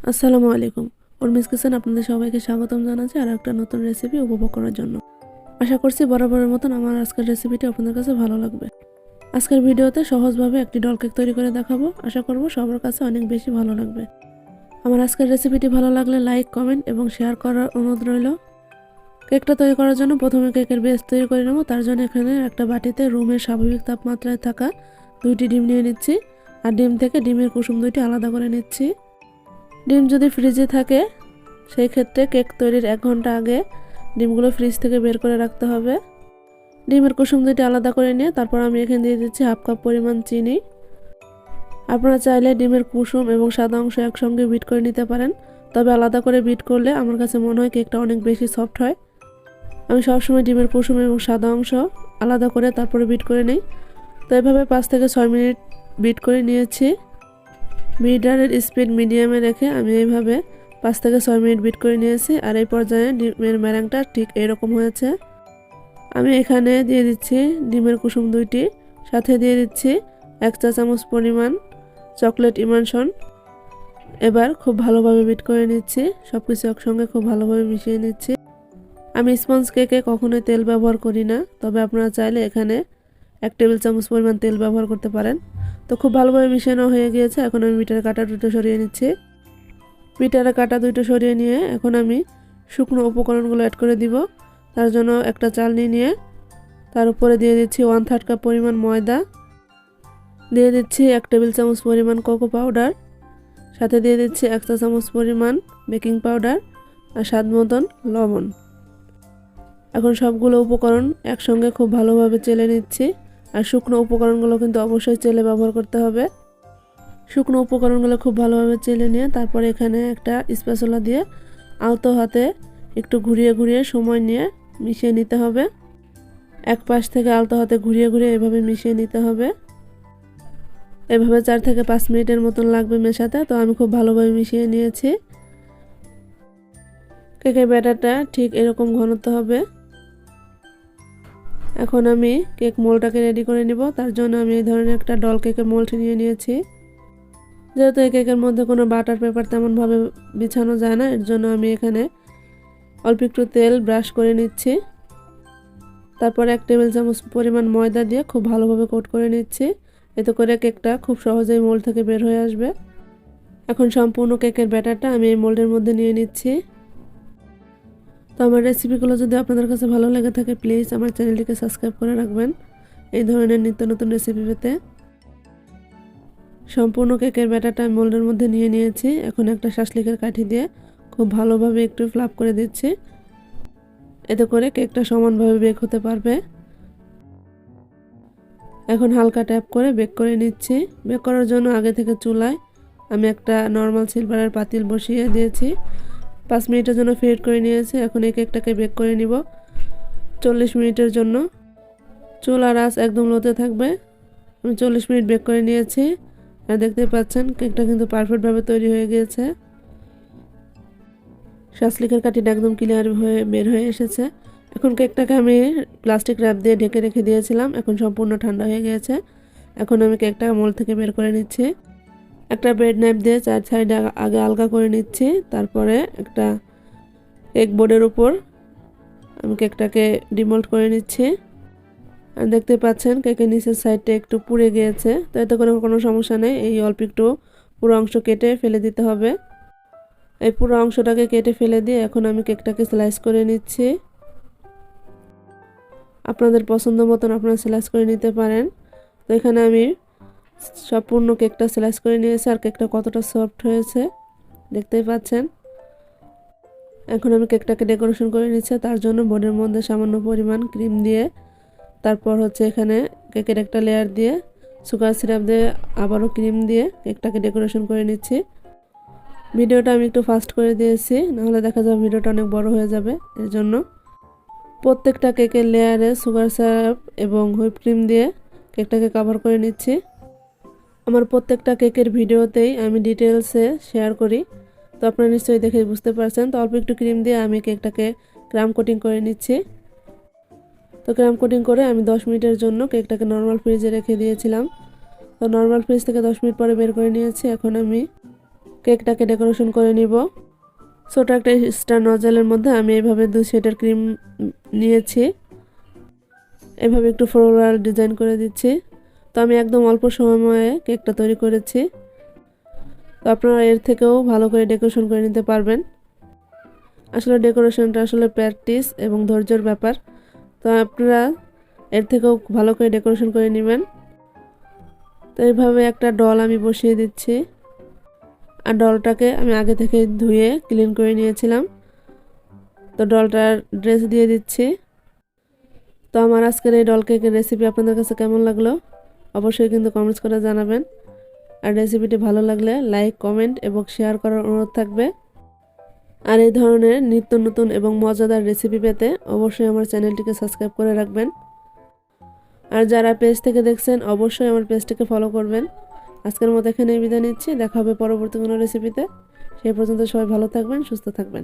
আসসালামু আলাইকুম। উর্মিস কিচেন আপনাদের সবাইকে স্বাগতম জানাচ্ছি আর একটা নতুন রেসিপি উপভোগ করার জন্য। আশা করছি বরাবরের মতন আমার আজকের রেসিপিটি আপনাদের কাছে ভালো লাগবে। আজকের ভিডিওতে সহজভাবে একটি ডল কেক তৈরি করে দেখাবো। আশা করব সবার কাছে অনেক বেশি ভালো লাগবে। আমার আজকের রেসিপিটি ভালো লাগলে লাইক, কমেন্ট এবং শেয়ার করার অনুরোধ রইল। কেকটা তৈরি করার জন্য প্রথমে কেকের বেস তৈরি করে নেব। তার জন্য এখানে একটা বাটিতে রুমের স্বাভাবিক তাপমাত্রায় থাকা 2টি ডিম নিয়ে নিচ্ছি আর ডিম থেকে ডিমের কুসুম 2টি আলাদা করে নিচ্ছি। ডিম যদি ফ্রিজে থাকে সেই ক্ষেত্রে কেক তৈরির 1 ঘন্টা আগে ডিমগুলো ফ্রিজ থেকে বের করে রাখতে হবে। ডিমের কুসুম 2টি আলাদা করে নিয়ে তারপর আমি এখানে দিয়ে দিচ্ছি 1/2 কাপ পরিমাণ চিনি। আপনারা চাইলে ডিমের কুসুম এবং সাদা অংশ একসঙ্গে বিট করে নিতে পারেন, তবে আলাদা করে বিট করলে আমার কাছে মনে হয় কেকটা অনেক বেশি সফট হয়। আমি সবসময় ডিমের কুসুম এবং সাদা অংশ আলাদা করে তারপরে বিট করে নিই। তো এভাবে 5 থেকে 6 মিনিট বিট করে নিয়েছি। বিটারের স্পিড মিডিয়ামে রেখে আমি এইভাবে 5 থেকে 6 মিনিট বিট করে নিয়েছি আর এই পর্যায়ে ডিমের ম্যারাংটা ঠিক এরকম হয়েছে। আমি এখানে দিয়ে দিচ্ছি ডিমের কুসুম 2টি, সাথে দিয়ে দিচ্ছি 1 চা চামচ পরিমাণ চকলেট ইমানশন। এবার খুব ভালোভাবে বিট করে নিচ্ছি, সব কিছু একসঙ্গে খুব ভালোভাবে মিশিয়ে নিচ্ছি। আমি স্পঞ্জ কেকে কখনোই তেল ব্যবহার করি না, তবে আপনারা চাইলে এখানে 1 টেবিল চামচ পরিমাণ তেল ব্যবহার করতে পারেন। তো খুব ভালোভাবে মিশানো হয়ে গিয়েছে। এখন আমি বিটার কাটা 2টো সরিয়ে নিচ্ছি। বিটারে কাটা 2টো সরিয়ে নিয়ে এখন আমি শুকনো উপকরণগুলো অ্যাড করে দিব। তার জন্য একটা চালনি নিয়ে তার উপরে দিয়ে দিচ্ছি 1/3 কাপ পরিমাণ ময়দা, দিয়ে দিচ্ছি 1 টেবিল চামচ পরিমাণ কোকো পাউডার, সাথে দিয়ে দিচ্ছি 1 চা চামচ পরিমাণ বেকিং পাউডার আর স্বাদ মতন লবণ। এখন সবগুলো উপকরণ একসঙ্গে খুব ভালোভাবে চেলে নিচ্ছি। আর শুকনো উপকরণগুলো কিন্তু অবশ্যই চেলে ব্যবহার করতে হবে। শুকনো উপকরণগুলো খুব ভালোভাবে চেলে নিয়ে তারপর এখানে একটা স্প্যাচুলা দিয়ে আলতো হাতে একটু ঘুরিয়ে ঘুরিয়ে সময় নিয়ে মিশিয়ে নিতে হবে। এক পাশ থেকে আলতো হাতে ঘুরিয়ে ঘুরিয়ে এভাবে মিশিয়ে নিতে হবে। এভাবে 4 থেকে 5 মিনিটের মতন লাগবে মেশাতে। তো আমি খুব ভালোভাবে মিশিয়ে নিয়েছি। কেকের ব্যাটারটা ঠিক এরকম ঘনত্ব হবে। এখন আমি কেক মোল্ডটাকে রেডি করে নিব। তার জন্য আমি এই ধরনের একটা ডল কেকের মোল্ড নিয়ে নিয়েছি। যেহেতু এই কেকের মধ্যে কোনো বাটার পেপার তেমনভাবে বিছানো যায় না, এর জন্য আমি এখানে অল্প একটু তেল ব্রাশ করে নিচ্ছি। তারপর 1 টেবিল চামচ পরিমাণ ময়দা দিয়ে খুব ভালোভাবে কোট করে নিচ্ছি। এতে করে কেকটা খুব সহজেই মোল্ড থেকে বের হয়ে আসবে। এখন সম্পূর্ণ কেকের ব্যাটারটা আমি এই মোল্ডের মধ্যে নিয়ে নিচ্ছি। তো আমার রেসিপিগুলো যদি আপনাদের কাছে ভালো লেগে থাকে প্লিজ আমার চ্যানেলটিকে সাবস্ক্রাইব করে রাখবেন এই ধরনের নিত্য নতুন রেসিপি পেতে। সম্পূর্ণ কেকের ব্যাটারটা আমি মোল্ডের মধ্যে নিয়ে নিয়েছি। এখন একটা শাসলিকের কাঠি দিয়ে খুব ভালোভাবে একটু ফ্লাপ করে দিচ্ছি। এতে করে কেকটা সমানভাবে বেক হতে পারবে। এখন হালকা ট্যাপ করে বেক করে নিচ্ছি। বেক করার জন্য আগে থেকে চুলায় আমি একটা নর্মাল সিলভারের পাতিল বসিয়ে দিয়েছি। 5 মিনিটের জন্য ফিট করে নিয়েছি। এখন এই কেকটাকে বেক করে নিব 40 মিনিটের জন্য। চুলার আঁচ একদম লোতে থাকবে। আমি 40 মিনিট বেক করে নিয়েছি আর দেখতে পাচ্ছেন কেকটা কিন্তু পারফেক্টভাবে তৈরি হয়ে গিয়েছে। শাসলিকের কাঠিটা একদম ক্লিয়ার হয়ে বের হয়ে এসেছে। এখন কেকটাকে আমি প্লাস্টিক র্যাপ দিয়ে ঢেকে রেখে দিয়েছিলাম, এখন সম্পূর্ণ ঠান্ডা হয়ে গিয়েছে। এখন আমি কেকটা মোল্ড থেকে বের করে নিচ্ছি। একটা ব্রেড নাইফ দিয়ে 4 সাইড আগে আলগা করে নিচ্ছি। তারপরে একটা কেক বোর্ডের উপর আমি কেকটাকে ডিমোল্ড করে নিচ্ছি। আর দেখতে পাচ্ছেন কেকের নিচের সাইডটা একটু পুড়ে গিয়েছে, তো এতে করে কোনো সমস্যা নেই। এই অল্প একটু পুরো অংশ কেটে ফেলে দিতে হবে। এই পুরো অংশটাকে কেটে ফেলে দিয়ে এখন আমি কেকটাকে স্লাইস করে নিচ্ছি। আপনাদের পছন্দ মতন আপনারা স্লাইস করে নিতে পারেন। তো এখানে আমি সম্পূর্ণ কেকটা স্লাইস করে নিয়েছি আর কেকটা কতটা সফট হয়েছে দেখতেই পাচ্ছেন। এখন আমি কেকটাকে ডেকোরেশন করে নিচ্ছি। তার জন্য বোর্ডের মধ্যে সামান্য পরিমাণ ক্রিম দিয়ে তারপর এখানে কেকের একটা লেয়ার দিয়ে সুগার সিরাপ দিয়ে আবারও ক্রিম দিয়ে কেকটাকে ডেকোরেশন করে নিচ্ছি। ভিডিওটা আমি একটু ফাস্ট করে দিয়েছি, নাহলে দেখা যাবে ভিডিওটা অনেক বড় হয়ে যাবে। এর জন্য প্রত্যেকটা কেকের লেয়ারে সুগার সিরাপ এবং হুইপ ক্রিম দিয়ে কেকটাকে কভার করে নিচ্ছি। আমার প্রত্যেকটা কেকের ভিডিওতেই আমি ডিটেলসে শেয়ার করি, তো আপনারা নিশ্চয়ই দেখে বুঝতে পারছেন। তো অল্প একটু ক্রিম দিয়ে আমি কেকটাকে ক্রাম কোটিং করে নিচ্ছি। তো ক্রাম কোটিং করে আমি 10 মিনিটের জন্য কেকটাকে নর্মাল ফ্রিজে রেখে দিয়েছিলাম। তো নর্মাল ফ্রিজ থেকে 10 মিনিট পরে বের করে নিয়েছি। এখন আমি কেকটাকে ডেকোরেশন করে নিব। ছোট একটা স্টার নজলের মধ্যে আমি এইভাবে 2 শেডের ক্রিম নিয়েছি। এভাবে একটু ফ্লোরাল ডিজাইন করে দিচ্ছি। তো আমি একদম অল্প সময়ে কেকটা তৈরি করেছি। তো আপনারা এর থেকেও ভালো করে ডেকোরেশন করে নিতে পারবেন। আসলে ডেকোরেশনটা আসলে প্র্যাকটিস এবং ধৈর্যের ব্যাপার। তো আপনারা এর থেকেও ভালো করে ডেকোরেশন করে নেবেন। তো এইভাবে একটা ডল আমি বসিয়ে দিচ্ছি। আর ডলটাকে আমি আগে থেকে ধুয়ে ক্লিন করে নিয়েছিলাম। তো ডলটার ড্রেস দিয়ে দিচ্ছি। তো আমার আজকের এই ডল কেকের রেসিপি আপনাদের কাছে কেমন লাগলো অবশ্যই কিন্তু কমেন্টস করে জানাবেন। আর রেসিপিটি ভালো লাগলে লাইক, কমেন্ট এবং শেয়ার করার অনুরোধ থাকবে। আর এই ধরনের নিত্য নতুন এবং মজাদার রেসিপি পেতে অবশ্যই আমার চ্যানেলটিকে সাবস্ক্রাইব করে রাখবেন। আর যারা পেজ থেকে দেখছেন অবশ্যই আমার পেজটিকে ফলো করবেন। আজকের মতো এখানেই বিদায় নিচ্ছি। দেখা হবে পরবর্তী কোনো রেসিপিতে। সেই পর্যন্ত সবাই ভালো থাকবেন, সুস্থ থাকবেন।